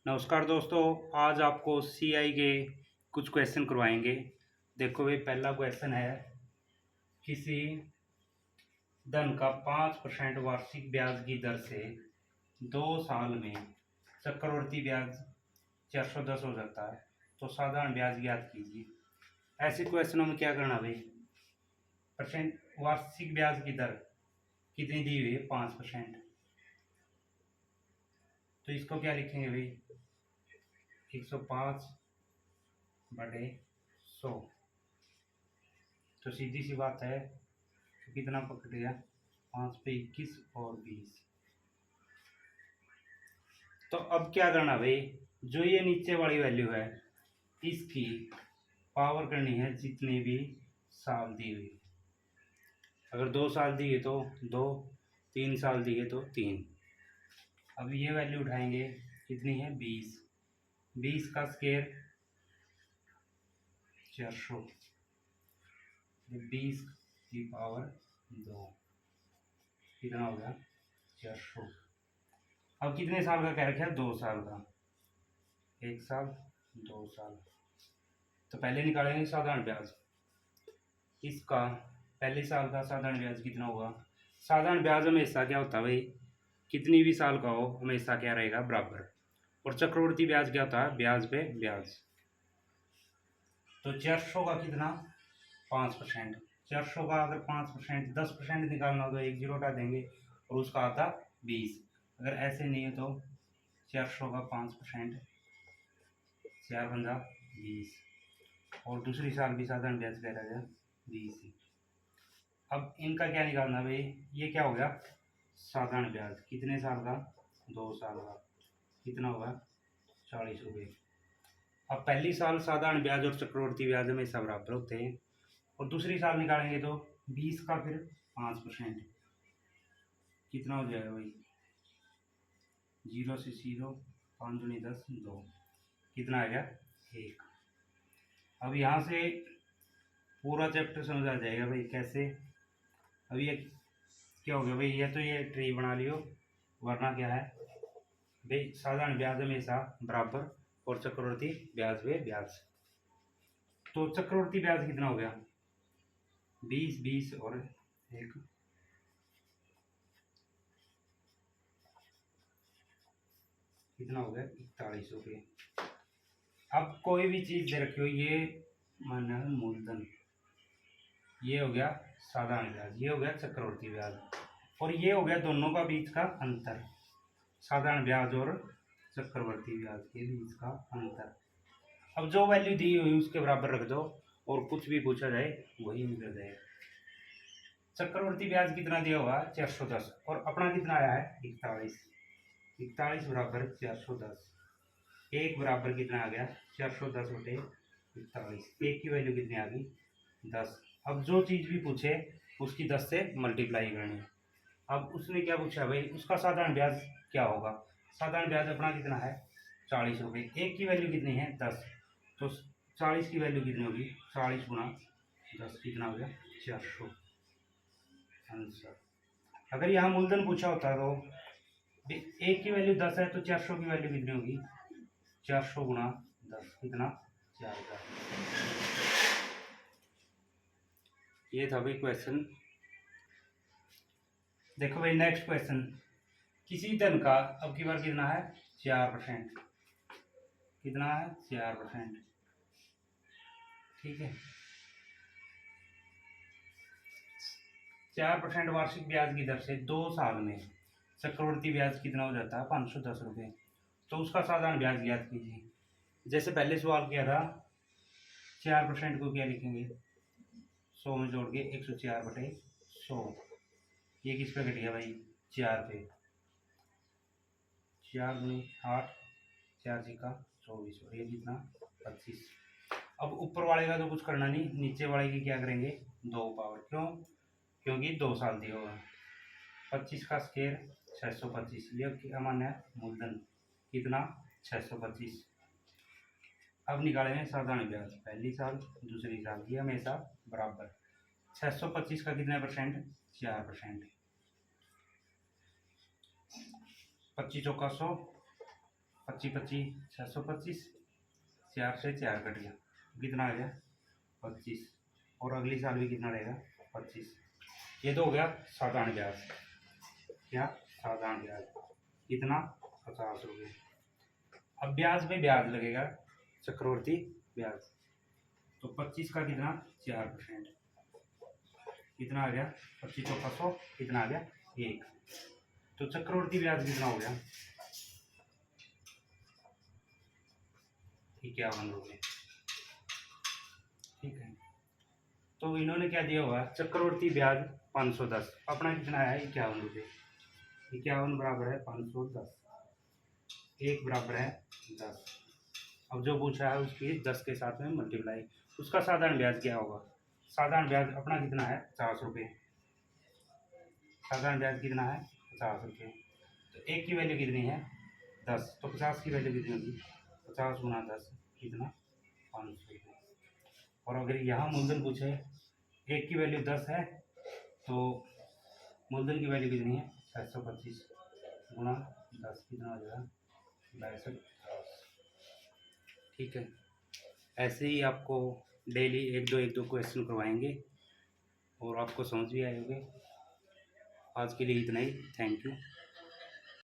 नमस्कार दोस्तों। आज आपको सीआई के कुछ क्वेश्चन करवाएंगे। देखो भाई, पहला क्वेश्चन है, किसी धन का 5% वार्षिक ब्याज की दर से 2 साल में चक्रवर्ती ब्याज 410 हो जाता है, तो साधारण ब्याज ज्ञात कीजिए। ऐसे क्वेश्चनों में क्या करना भाई, परसेंट वार्षिक ब्याज की दर कितनी दी हुई है, 5%। तो इसको क्या लिखेंगे भाई, 105/100। तो सीधी सी बात है, तो कितना पकड़ गया, 5 पे 21 और 20। तो अब क्या करना भाई, जो ये नीचे वाली वैल्यू है इसकी पावर करनी है जितने भी साल दी हुई। अगर 2 साल दी है तो 2, 3 साल दी है तो 3। अब ये वैल्यू उठाएंगे, कितनी है, 20। 20 का स्क्वायर 400, 20 की पावर 2, कितना हो गया, 400। अब कितने साल का कह रखा है, 2 साल का। 1 साल, 2 साल। तो पहले निकालेंगे साधारण ब्याज। इसका पहले साल का साधारण ब्याज कितना होगा। साधारण ब्याज हमेशा क्या होता है भाई, कितनी भी साल का हो हमेशा क्या रहेगा, बराबर। और चक्रवर्ती ब्याज क्या होता है, ब्याज पे ब्याज। तो 400 का कितना, 5%। 400 का अगर 5%, 10% निकालना हो तो एक जीरो हटा देंगे और उसका आता 20। अगर ऐसे नहीं है तो 400 का 5%, 4×20। और दूसरी साल भी साधारण ब्याज कह रहा है 20 ही। अब इनका क्या निकालना भाई, ये क्या हो गया, साधारण ब्याज कितने साल का, 2 साल का, कितना होगा, 40 रुपये। अब पहली साल साधारण ब्याज और चक्रवर्ती ब्याज हमेशा बराबर होते हैं, और दूसरी साल निकालेंगे तो 20 का फिर 5%, कितना हो जाएगा भाई, 0 से 0, 5 दूनी 10, 2, कितना आएगा, 1। अब यहाँ से पूरा चैप्टर समझ आ जाएगा भाई कैसे। अब ये क्या हो गया भाई, ये तो ये ट्री बना लियो, वरना क्या है भाई, साधारण ब्याज हमेशा बराबर और चक्रवर्ती ब्याज पे ब्याज। तो चक्रवर्ती ब्याज कितना हो गया, 20, 20 और 1, कितना हो गया, 41 रुपये। अब कोई भी चीज दे रखी हो, ये माना है मूलधन, ये हो गया साधारण ब्याज, ये हो गया चक्रवर्ती ब्याज, और ये हो गया दोनों का बीच का अंतर, साधारण ब्याज और चक्रवर्ती ब्याज के बीच का अंतर। अब जो वैल्यू दी हुई उसके बराबर रख दो, और कुछ भी पूछा जाए वही मिल जाएगा। चक्रवर्ती ब्याज कितना दिया हुआ, 410, और अपना कितना आया है, 41। 41 बराबर 410, एक बराबर कितना आ गया, 410/41। एक की वैल्यू कितनी आ गई, 10। अब जो चीज़ भी पूछे उसकी 10 से मल्टीप्लाई करनी है। अब उसने क्या पूछा भाई, उसका साधारण ब्याज क्या होगा। साधारण ब्याज अपना कितना है, 40 रुपये। एक की वैल्यू कितनी है, 10। तो 40 की वैल्यू कितनी होगी, 40×10, कितना हो गया, 400 आंसर। अगर यहाँ मूलधन पूछा होता तो एक की वैल्यू 10 है तो 400 की वैल्यू कितनी होगी, 400×10, कितना, 4000। ये था भाई क्वेश्चन। देखो भाई नेक्स्ट क्वेश्चन, किसी धन का अब की बार कितना है, 4%, कितना है, 4%, ठीक है। 4% वार्षिक ब्याज की दर से 2 साल में चक्रवर्ती ब्याज कितना हो जाता है, 510 रुपये। तो उसका साधारण ब्याज ज्ञात कीजिए। जैसे पहले सवाल किया था, 4% को क्या लिखेंगे, 100 में जोड़ के 104/100। ये किस पे घट गया भाई, 4 पे, 4×8, 4×4 = 24, और ये कितना, 25। अब ऊपर वाले का तो कुछ करना नहीं, नीचे वाले की क्या करेंगे, 2 पावर, क्यों, क्योंकि 2 साल दिया होगा। 25 का स्क्वायर 625, ये क्या माना है, मूलधन, कितना, 625। अब निकालेंगे साधारण ब्याज, पहली साल दूसरी साल, ये हमेशा बराबर। 625 का कितने परसेंट, 4%। 25 चौका 100, 25 25 625, 4 से 4 कट गया, कितना आ गया 25, और अगली साल भी कितना रहेगा 25। ये तो हो गया साधारण ब्याज, क्या साधारण ब्याज, कितना 50 रुपये। अब ब्याज पे ब्याज लगेगा, चक्रवर्ती ब्याज, तो 25 का कितना 4%, कितना आ गया 25 चौका 100, कितना आ गया 1, तो चक्रवर्ती ब्याज कितना हो गया 51 रुपये। ठीक है, तो इन्होंने क्या दिया हुआ, चक्रवर्ती ब्याज 510, अपना कितना है 51 रुपये, 51 बराबर है 510, 1 बराबर है 10। अब जो पूछा है उसकी 10 के साथ में मल्टीप्लाई, उसका साधारण ब्याज क्या होगा, साधारण ब्याज अपना कितना है 50 रुपये, साधारण ब्याज कितना है 50 रुपये, तो 1 की वैल्यू कितनी है 10, तो 50 की वैल्यू कितनी होगी 50 गुना 10, कितना 500 रुपये। और अगर यहाँ मूलधन पूछे, 1 की वैल्यू 10 है, तो मूलधन की वैल्यू कितनी है 725 गुना 10, कितना हो जाएगा 6250। ठीक है, ऐसे ही आपको डेली एक दो क्वेश्चन करवाएंगे और आपको समझ भी आए होंगे। आज के लिए इतना ही, थैंक यू।